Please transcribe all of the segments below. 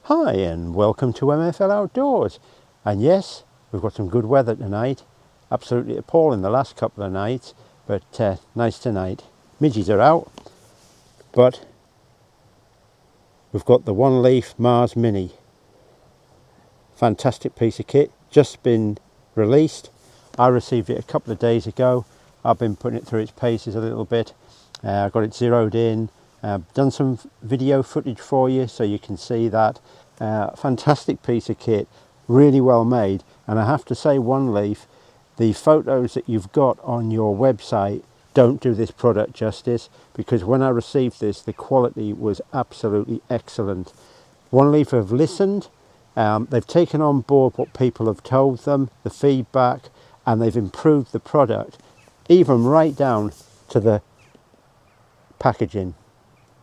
Hi and welcome to MFL Outdoors. And yes, we've got some good weather tonight. Absolutely appalling the last couple of nights, but nice tonight. Midges are out, but we've got the Oneleaf Mars Mini. Fantastic piece of kit, just been released. I received it a couple of days ago. I've been putting it through its paces a little bit. I got it zeroed in, done some video footage for you so you can see that. Fantastic piece of kit, really well made, and I have to say, Oneleaf, the photos that you've got on your website don't do this product justice, because when I received this, the quality was absolutely excellent. Oneleaf have listened, they've taken on board what people have told them, the feedback, and they've improved the product, even right down to the packaging.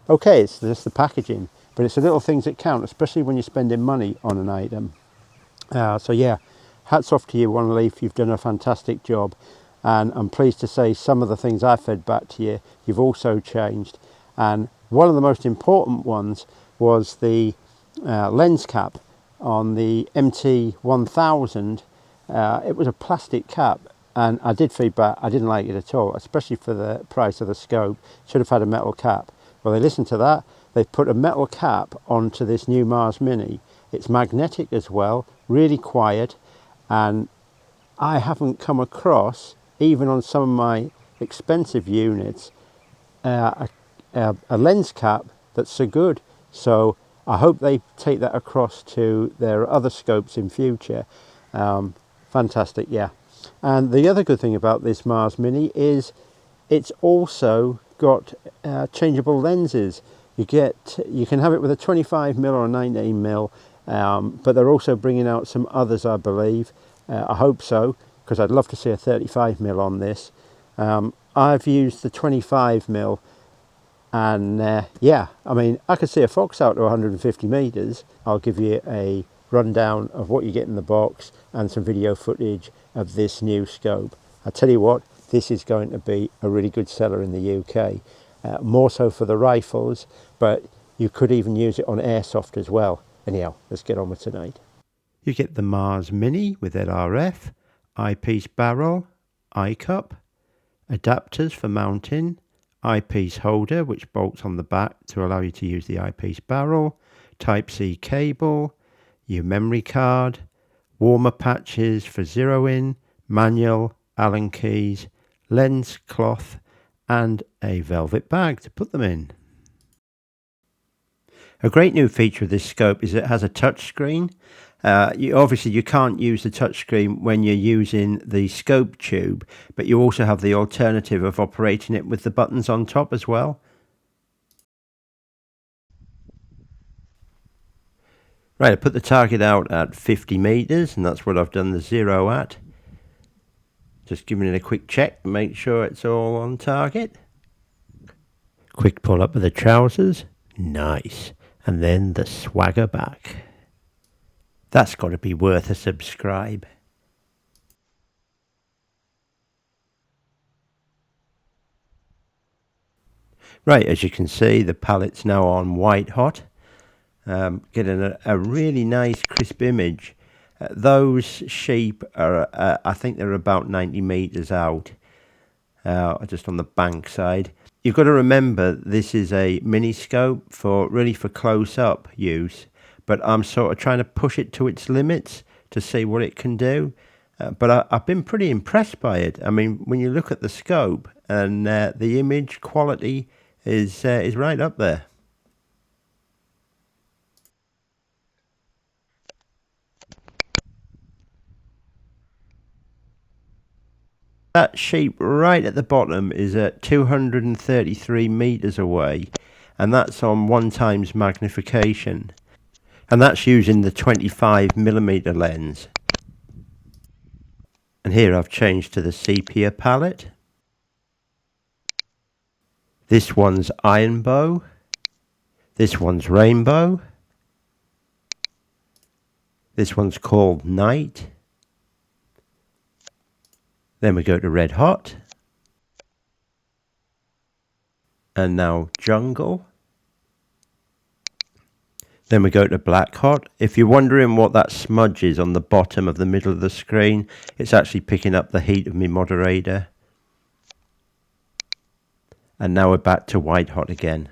Okay, it's just the packaging, but it's the little things that count, especially when you're spending money on an item. So yeah, hats off to you, Oneleaf. You've done a fantastic job, and I'm pleased to say some of the things I fed back to you, you've also changed. And one of the most important ones was the lens cap on the MT1000. It was a plastic cap, and I did feedback, I didn't like it at all, especially for the price of the scope. Should have had a metal cap. Well, they listened to that. They've put a metal cap onto this new Mars Mini. It's magnetic as well, really quiet, and I haven't come across, even on some of my expensive units, a lens cap that's so good. So I hope they take that across to their other scopes in future. Fantastic, yeah. And the other good thing about this Mars Mini is it's also got changeable lenses. You can have it with a 25mm or a 19mm, but they're also bringing out some others, I believe. I hope so, because I'd love to see a 35mm on this. I've used the 25mm, and yeah, I mean, I could see a fox out to 150 meters. I'll give you a rundown of what you get in the box and some video footage of this new scope. I tell you what, this is going to be a really good seller in the UK, more so for the rifles, but you could even use it on airsoft as well. Anyhow, let's get on with tonight. You get the Mars Mini with LRF, eyepiece barrel, eye cup, adapters for mounting, eyepiece holder which bolts on the back to allow you to use the eyepiece barrel, Type-C cable, your memory card, warmer patches for zeroing, manual, Allen keys, lens cloth, and a velvet bag to put them in. A great new feature of this scope is it has a touch screen. Obviously you can't use the touchscreen when you're using the scope tube, but you also have the alternative of operating it with the buttons on top as well. Right, I put the target out at 50 meters, and that's what I've done the zero at. Just giving it a quick check to make sure it's all on target. Quick pull up of the trousers. Nice. And then the swagger back. That's got to be worth a subscribe. Right, as you can see, the palette's now on white hot. Getting a really nice crisp image. Those sheep are, I think they're about 90 meters out, just on the bank side. You've got to remember this is a mini scope for close-up use, but I'm sort of trying to push it to its limits to see what it can do. But I've been pretty impressed by it. I mean, when you look at the scope and the image quality is right up there. That sheep right at the bottom is at 233 meters away, and that's on 1x magnification, and that's using the 25mm lens. And here I've changed to the sepia palette. This one's iron bow, this one's rainbow, this one's called night. Then we go to red hot, and now jungle. Then we go to black hot. If you're wondering what that smudge is on the bottom of the middle of the screen, it's actually picking up the heat of my moderator. And now we're back to white hot again.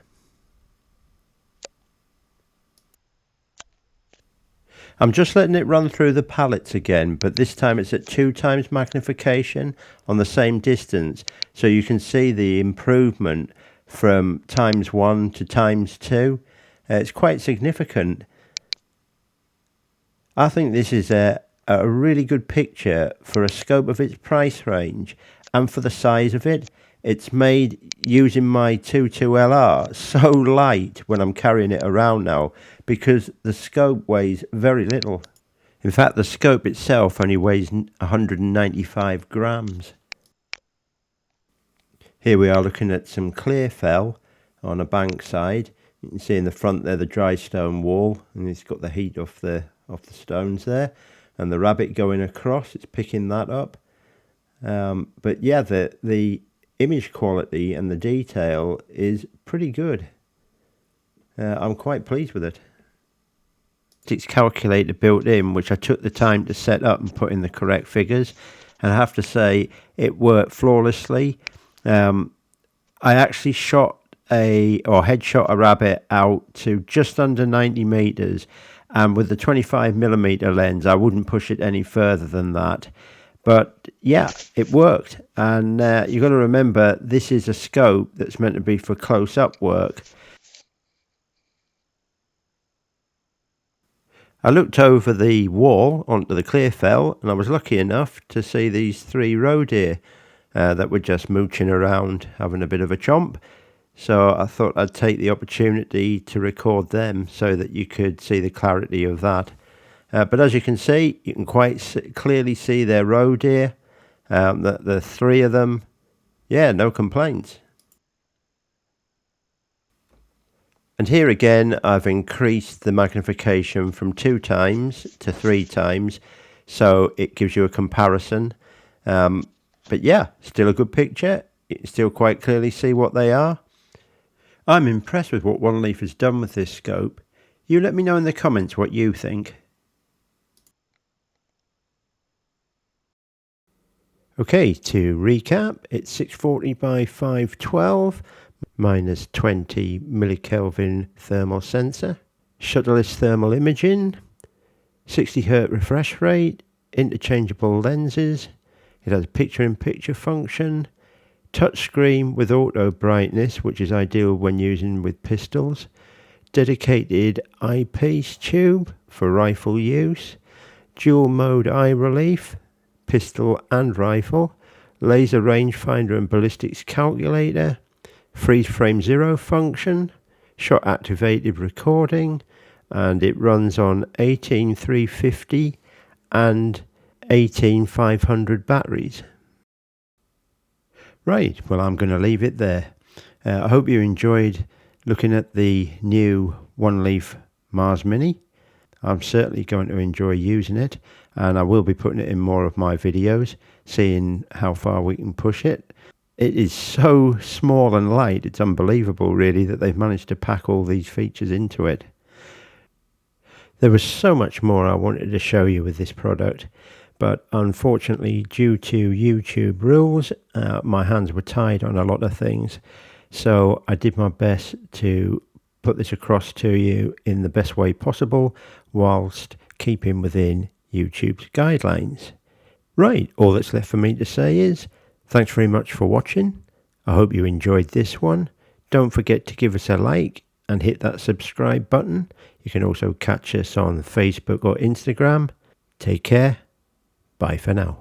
I'm just letting it run through the palettes again, but this time it's at 2 times magnification on the same distance, so you can see the improvement from ×1 to ×2. It's quite significant. I think this is a really good picture for a scope of its price range and for the size of it. It's made using my 22LR so light when I'm carrying it around now because the scope weighs very little. In fact, the scope itself only weighs 195 grams. Here we are looking at some clear fell on a bank side. You can see in the front there the dry stone wall, and it's got the heat off the stones there, and the rabbit going across, it's picking that up. But yeah, the image quality and the detail is pretty good. I'm quite pleased with it. It's calculator built in, which I took the time to set up and put in the correct figures, and I have to say it worked flawlessly. I actually headshot a rabbit out to just under 90 meters, and with the 25mm lens I wouldn't push it any further than that. But yeah, it worked, and you've got to remember this is a scope that's meant to be for close-up work. I looked over the wall onto the clear fell, and I was lucky enough to see these 3 roe deer that were just mooching around having a bit of a chomp. So I thought I'd take the opportunity to record them so that you could see the clarity of that. But as you can see, you can quite clearly see their roe deer, the 3 of them. Yeah, no complaints. And here again, I've increased the magnification from 2 times to 3 times, so it gives you a comparison. But yeah, still a good picture. You can still quite clearly see what they are. I'm impressed with what Oneleaf has done with this scope. You let me know in the comments what you think. Okay, to recap, it's 640 by 512, minus 20 millikelvin thermal sensor, shutterless thermal imaging, 60Hz refresh rate, interchangeable lenses, it has picture-in-picture function, touchscreen with auto brightness, which is ideal when using with pistols, dedicated eyepiece tube for rifle use, dual mode eye relief, pistol and rifle, laser rangefinder and ballistics calculator, freeze frame 0 function, shot activated recording, and it runs on 18350 and 18500 batteries. Right, well, I'm going to leave it there. I hope you enjoyed looking at the new Oneleaf Mars Mini. I'm certainly going to enjoy using it, and I will be putting it in more of my videos, seeing how far we can push it. It is so small and light, it's unbelievable really that they've managed to pack all these features into it. There was so much more I wanted to show you with this product, but unfortunately due to YouTube rules, my hands were tied on a lot of things, so I did my best to put this across to you in the best way possible whilst keeping within YouTube's guidelines. Right, all that's left for me to say is thanks very much for watching. I hope you enjoyed this one. Don't forget to give us a like and hit that subscribe button. You can also catch us on Facebook or Instagram. Take care. Bye for now.